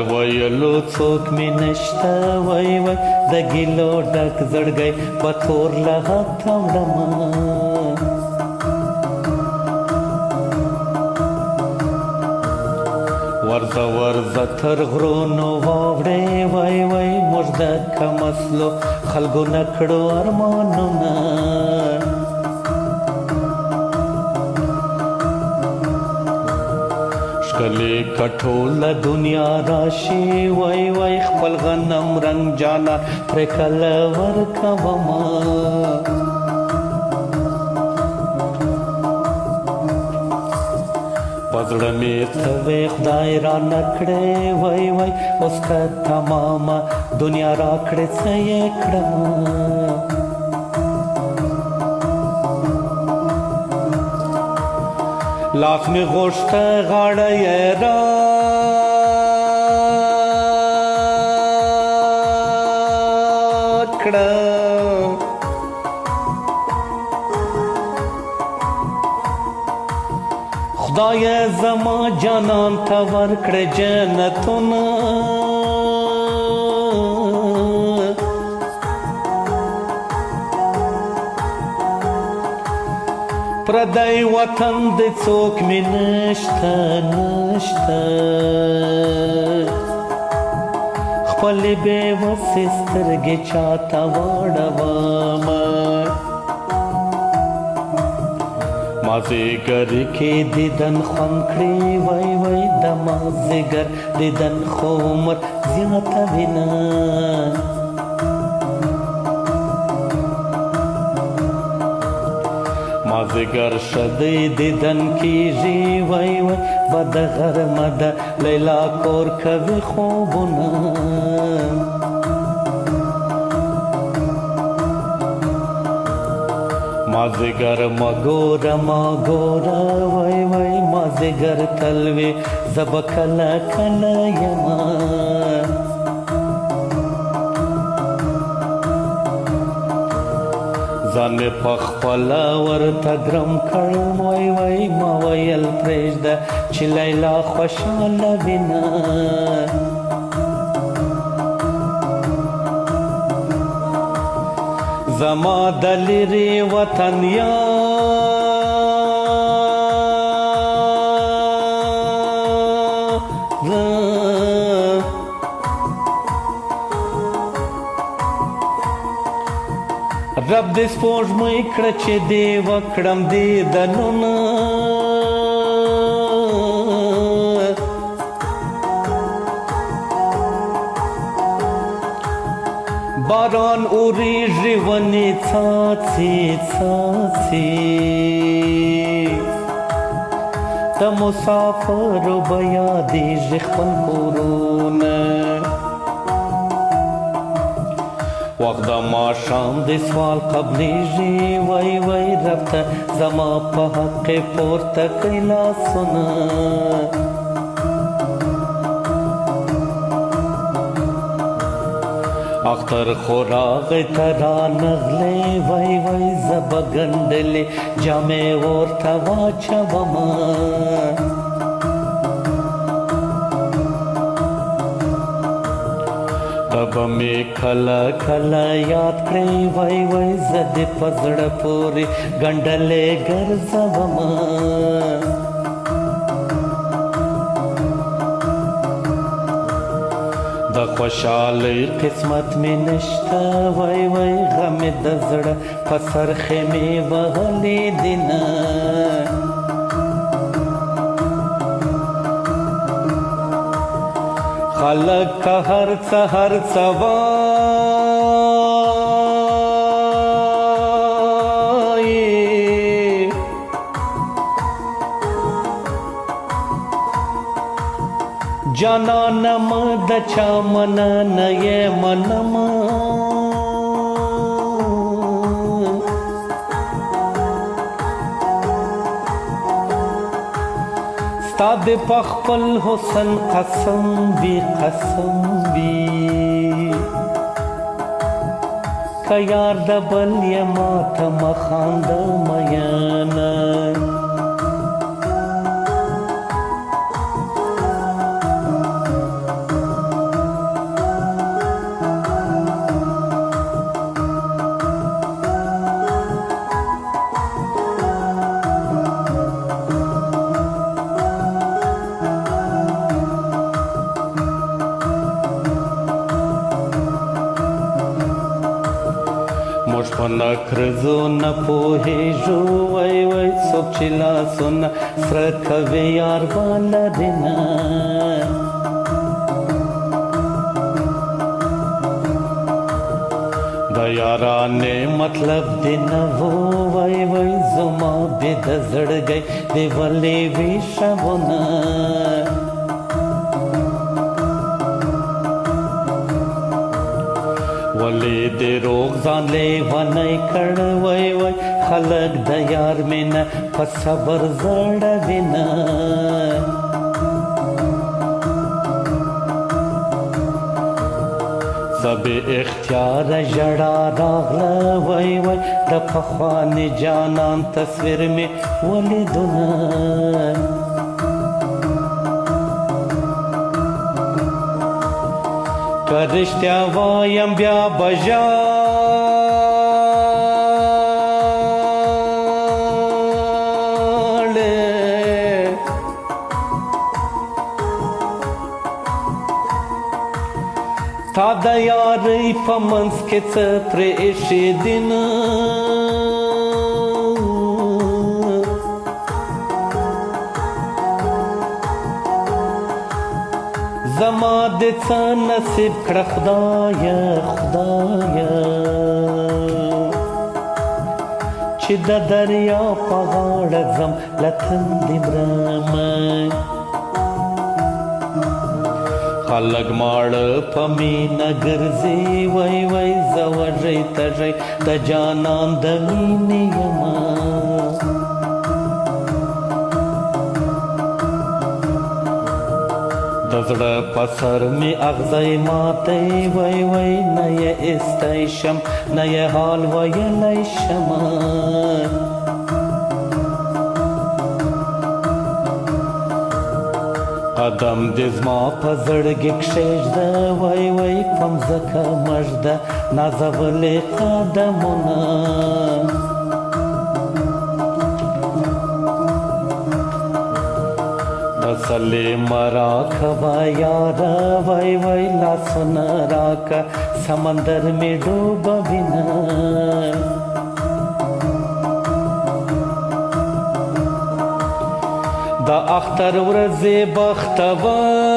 ول ویلو څوک می نشته وای وای د ګیلو ډک زړګی په تور له هاته وړمه ورځه ورځه تر غرونو واوړې وای وای موږ د کمسلو خلکو نه کړو ارمانونه ښکلې کټوله دنیا راشي وای وای خپل غنم رنګ جانا پرې کله ورکومه پزړه مې ته خدای را نکړې وای وای اوس که تمامه دنیا را کړې څه یې کړم لاس مې غوښته غاړه یې را کړه خدای زما جانان ته ورکړه جنتونه پردی وطن د څوک می نشته نشته خپلې بې وسې سترګې چاته واړومه مازیګر کې دیدن خوند کړې وای وای د مازیګر دیدن خو عمر زیاته وینه مازیګر شدی دیدن کیږي وای وای بد غرمه ده لیلا کور کوي خوبونه مازیګر مګوره مګوره وای وای مازیګر تلوي زب کله کله یما ځان مې پخپله ورته ګرم کړم وای وای ما ویل پرېږده چې لیلا خوشحاله وینه زما د لرې وطن رب دې سپوږمۍ کړه چې دې وکړم دیدنونه باران اوریږي ونې څاڅي څاڅي د مسافرو به یادېږي خپل کورونه وخت د ماښام د سوال قبلېږي وای وای رب ته زما په حق کې پورته کړي لاسونه اختر خو راغی ته رانغلی وای وای زه به ګنډلې جامې ورته واچومه ته به مې کله کله یاد کړې وای وای زه دې په زړه پورې ګنډلې ګرځومه د خوشحالۍ قسمت مې نشته وای وای غم مې د زړه په سر خېمې وهلې دینه خلک که هر څه وایي جانانم د چا مننه یې منم ستا د په خپل حسن قسم وي قسم وي که یار د بل یې ماته مه خانده میینه ونکرزو نپوهیجو وای وای څوک چې لاسونه سره کوي یار ولري نه د یارانې مطلب دې نه و وای وای زما بې د زړګی دې ولې ویښونه ولې دې روغ ځان لیونی کړ وای وای خلک د یار مینه په صبر زړوي نه زه بې اختیاره ژړا راغله وای وای د پخواني جانان تصویر مې ولیدونه که رښتیا وایم بیا به ژاړې تا د یارۍ په منځ کې څه پرې ایښي دي نه زما دې څه نصیب کړه خدایه خدایه چې د دریا په غاړه ځم له تندې مرمه خلک ماړه په مینه ګرځي وای وای زه وږی تږی د جانان د مینې یمه د زړه په سر مې اغزی ماتی وای وای نه یې ایستی شم نه یې حال ویلی شمه قدم دې زما په زړګي کښېږده وای وای په مځکه مږده نازولې قدمونه تسلي مراکبه یاره وای وای لاسونه راکه سمندر مې ډوبوینه د اختر ورځې بختورې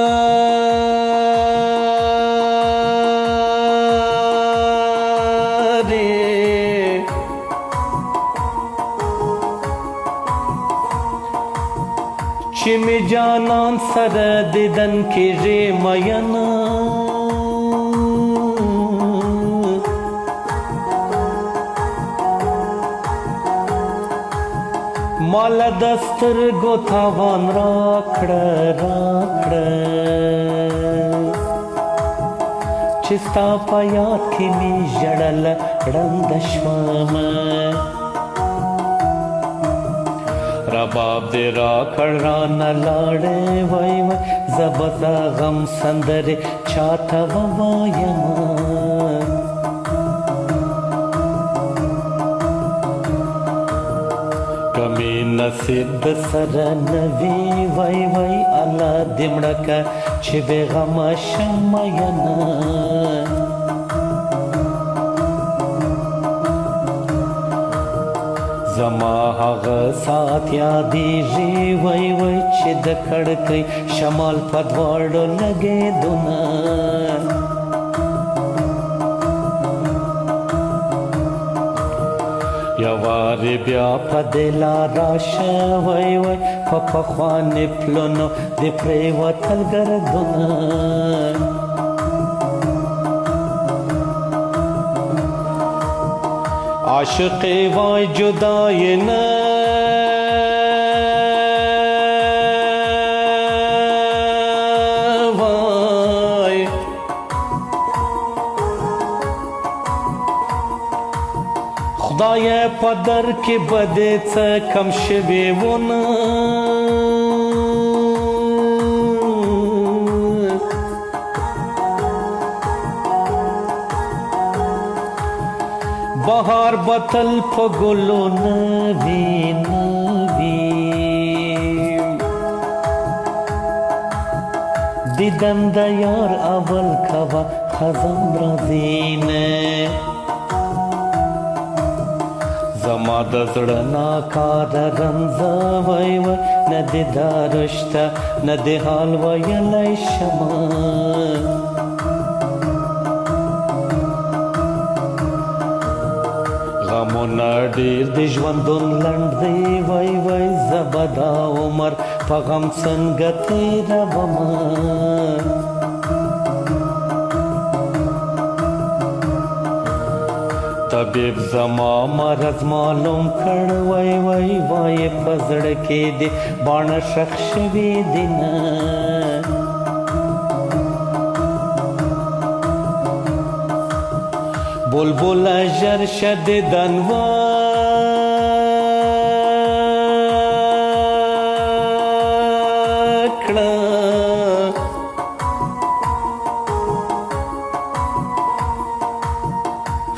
چې مې جانان سره دیدن کېږي مینه ماله د سترګو تاوان راکړه راکړه چې ستا په یاد کې مې ژړله ړنده شومه رباب دې راکړ رانه لاړې وای وای زه به د غم سندرې چاته ووایمه کمی نصیب د سره نه وي وای وای الله دې مړه که چې بې غمه شم مینه زما هغه ساعت یادېږي وای وای چې د کړکۍ شمال په دواړو لګېدونه یوارې بیا په دې لار راشه وای وای په پخواني پلونو دې پرېوتل ګردونه عاشقې وای جدای نه وای خدای په در کې به دې څه کم شوي ونه بهار بتل په ګلو نوي نوي دیدن د یار اول کوا خزان راځي نه زما د زړه ناکاره رمزه وای وای نه دې دا رشته نه دې حال ویلی شمه غمونه ډېر د ژوندون لنډ دی وای وای زه به دا عمر په غم څنګه تېرومه طبیب زما مرض معلوم کړ وای وای وای په زړه کې دې باڼه ښخ شوي دینه بلبل ژر شه دیدن وکړه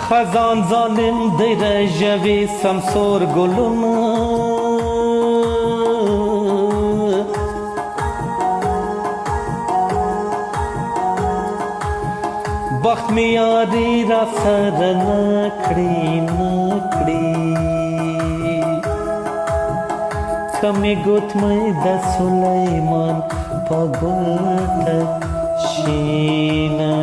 خزان ظالم دی رژوي سمسور ګلونه بخت می یاري را سره نکړي کمې ګوتمۍ د سلیمان په ګل تک شینه